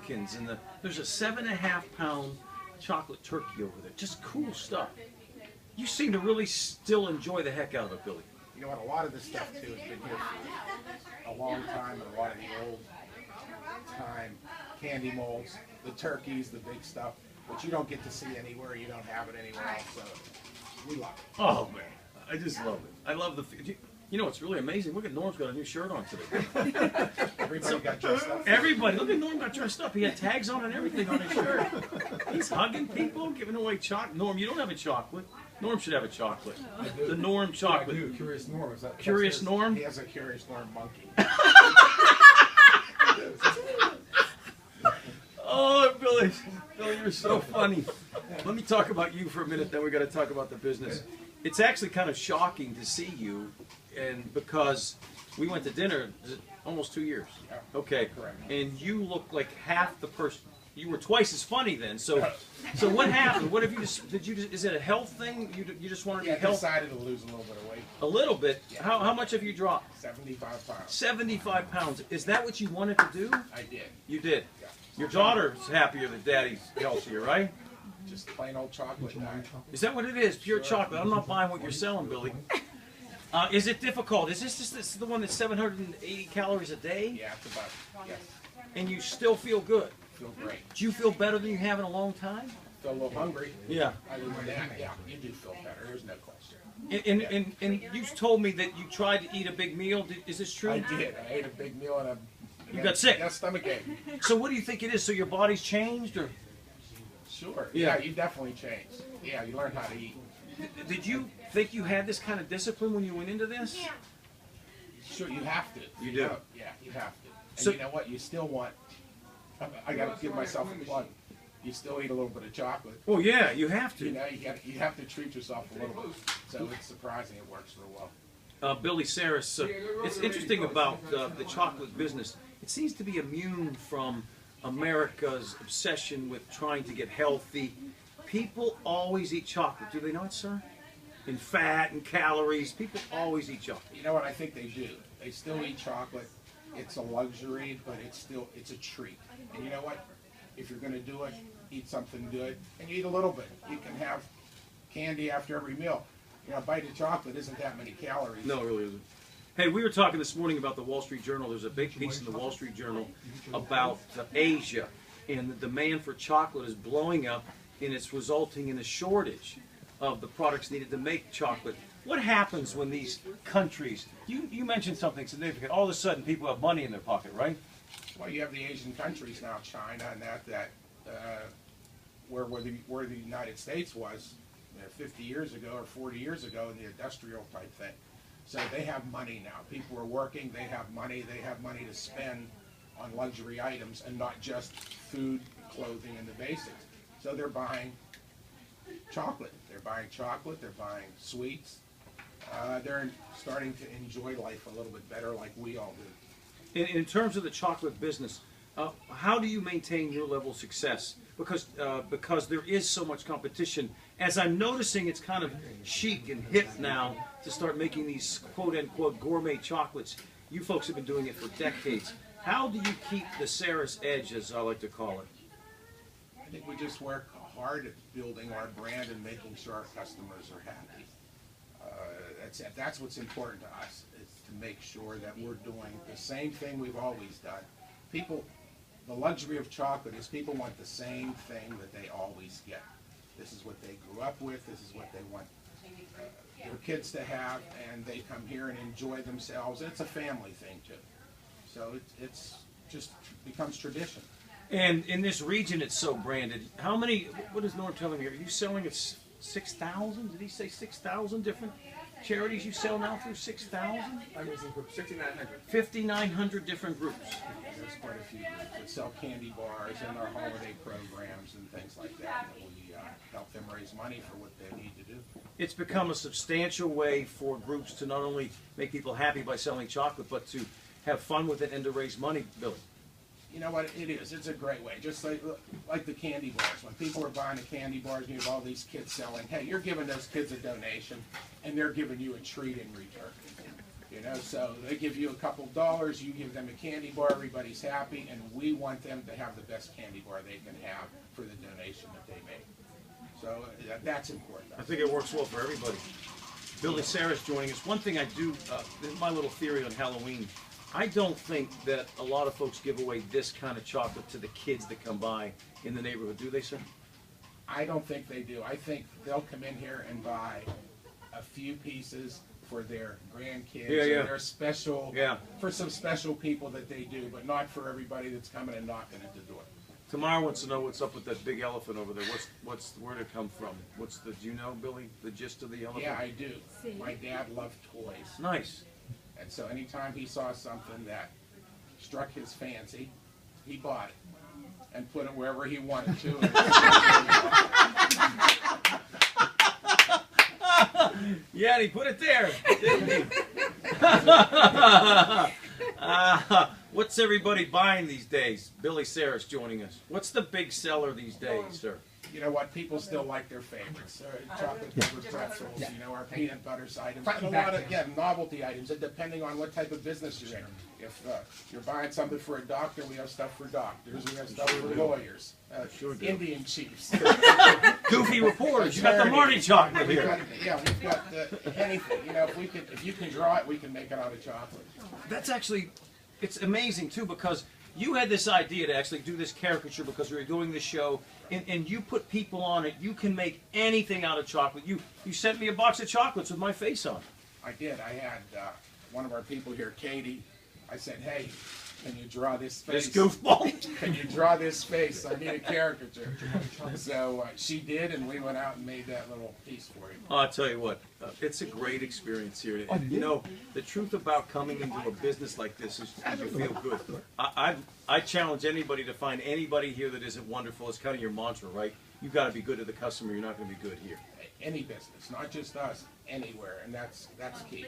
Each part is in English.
pumpkins, and there's a 7.5-pound chocolate turkey over there. Just cool stuff. You seem to really still enjoy the heck out of it, Billy. You know what? A lot of this stuff too has been here for a long time, and a lot of the old time candy molds, the turkeys, the big stuff, which you don't get to see anywhere. You don't have it anywhere else. So we love it. Oh man, I just love it. I love the. You know, it's really amazing. Look at Norm's got a new shirt on today. Everybody got dressed up. Everybody, look at Norm got dressed up. He had tags on and everything on his shirt. He's hugging people, giving away chocolate. Norm, you don't have a chocolate. Norm should have a chocolate. The Norm chocolate. Yeah, I do. Curious Norm. Is that Curious Norm? He has a Curious Norm monkey. Oh, Billy, you're so funny. Let me talk about you for a minute, then we got to talk about the business. It's actually kind of shocking to see you, and because we went to dinner almost 2 years. Yeah. Okay. Correct. And you look like half the person. You were twice as funny then. So what happened? What have you just? Did you? Is it a health thing? You just wanted to I health? decided to lose a little bit of weight. A little bit. Yeah. How much have you dropped? 75 pounds. 75 pounds. Is that what you wanted to do? I did. You did. Yeah. Your daughter's happier that daddy's healthier, right? Just plain old chocolate diet. Is that what it is? Pure chocolate. I'm not buying what you're selling, Billy. Is it difficult? Is this the one that's 780 calories a day? Yeah, it's about, yes. And you still feel good? Feel great. Do you feel better than you have in a long time? Feel a little hungry. Yeah. Other than that, yeah, you do feel better. There's no question. And you told me that you tried to eat a big meal. Is this true? I did. I ate a big meal and You got sick? Got stomach ache. So what do you think it is? So your body's changed, or Sure. Yeah. Yeah, you definitely changed. Yeah, you learn how to eat. did you think you had this kind of discipline when you went into this? Sure, you have to. You do? Yeah, you have to. And So- you know what? You still want. I got to give myself a plug. You still eat a little bit of chocolate. Well, yeah, you have You to. know, you have to treat yourself a little bit. So it's surprising it works real well. Billy Sarris, it's interesting about the chocolate business. It seems to be immune from America's obsession with trying to get healthy. People always eat chocolate, do they not, sir? In fat and calories, people always eat chocolate. You know what? I think they do. They still eat chocolate. It's a luxury, but it's a treat. And you know what? If you're going to do it, eat something good, and you eat a little bit. You can have candy after every meal. You know, a bite of chocolate isn't that many calories. No, it really isn't. Hey, we were talking this morning about the Wall Street Journal. There's a big piece in the Wall Street Journal about Asia, and the demand for chocolate is blowing up, and it's resulting in a shortage of the products needed to make chocolate. What happens when these countries, you mentioned something significant, all of a sudden people have money in their pocket, right? Well, you have the Asian countries now, China, and where the United States was 50 years ago or 40 years ago in the industrial type thing. So they have money now. People are working. They have money. They have money to spend on luxury items and not just food, clothing, and the basics. So they're buying chocolate. They're buying chocolate. They're buying sweets. They're starting to enjoy life a little bit better, like we all do. In terms of the chocolate business, how do you maintain your level of success? Because there is so much competition. As I'm noticing, it's kind of chic and hip now to start making these quote-unquote gourmet chocolates. You folks have been doing it for decades. How do you keep the Sarris edge, as I like to call it? I think we just work hard at building our brand and making sure our customers are happy. That's what's important to us, is to make sure that we're doing the same thing we've always done. The luxury of chocolate is people want the same thing that they always get. This is what they grew up with. This is what they want their kids to have, and they come here and enjoy themselves. And it's a family thing too. So it's just becomes tradition. And in this region, it's so branded. How many? What is Norm telling me? Are you selling at 6,000? Did he say 6,000 different charities you sell now through 6,000? I'm using group 6,900. 5,900 different groups. There's quite a few groups that sell candy bars and our holiday programs and things like that. We help them raise money for what they need to do. It's become a substantial way for groups to not only make people happy by selling chocolate, but to have fun with it and to raise money, Billy. You know what? It is. It's a great way. Just like the candy bars. When people are buying the candy bars, you have all these kids selling. Hey, you're giving those kids a donation, and they're giving you a treat in return. You know, so they give you a couple dollars, you give them a candy bar, everybody's happy, and we want them to have the best candy bar they can have for the donation that they make. So that's important. I think it works well for everybody. Billy Sarris joining us. One thing I do, this is my little theory on Halloween. I don't think that a lot of folks give away this kind of chocolate to the kids that come by in the neighborhood, do they, sir? I don't think they do. I think they'll come in here and buy a few pieces for their grandkids, or their special, for some special people that they do, but not for everybody that's coming and knocking at the door. Tamara wants to know what's up with that big elephant over there. Where did it come from? Do you know, Billy, the gist of the elephant? Yeah, I do. My dad loved toys. Nice. And so anytime he saw something that struck his fancy, he bought it and put it wherever he wanted to. Yeah, and he put it there, didn't he? What's everybody buying these days? Billy Sarris joining us. What's the big seller these days, sir? You know what? People still like their favorites. Chocolate-covered pretzels, you know, our peanut butter items, and a lot of, novelty items, and depending on what type of business you're in. If you're buying something for a doctor, we have stuff for doctors. We have stuff for lawyers. Indian chiefs. Goofy reporters. You got the Marty chocolate here. We've got anything. You know, if you can draw it, we can make it out of chocolate. That's actually, it's amazing too, because you had this idea to actually do this caricature because we were doing this show, and you put people on it. You can make anything out of chocolate. You sent me a box of chocolates with my face on it. I did. I had one of our people here, Katie. I said, hey, can you draw this face? This goofball? Can you draw this face? I need a caricature. So she did, and we went out and made that little piece for you. I'll tell you what, it's a great experience here. And, you know, the truth about coming into a business like this is you feel good. I challenge anybody to find anybody here that isn't wonderful. It's kind of your mantra, right? You've got to be good to the customer. You're not going to be good here. Any business, not just us, anywhere, and that's key.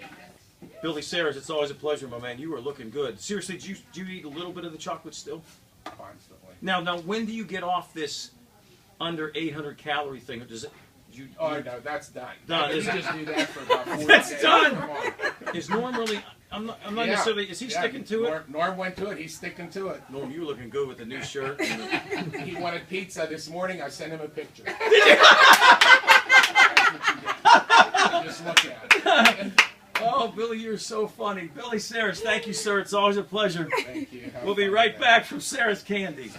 Billy Sarris, it's always a pleasure, my man. You are looking good. Seriously, do you eat a little bit of the chocolate still? Constantly. Now, when do you get off this under 800 calorie thing? Or does it? No, that's done. Done. You just do that for about 40 That's days. done. Is Norm really? I'm not necessarily. Is he sticking to it? Norm went to it. He's sticking to it. Norm, you're looking good with the new shirt. He wanted pizza this morning. I sent him a picture. Just look at it. Oh, Billy, you're so funny. Billy Sarris, thank you, sir. It's always a pleasure. Thank you. We'll be right back from Sarris Candy.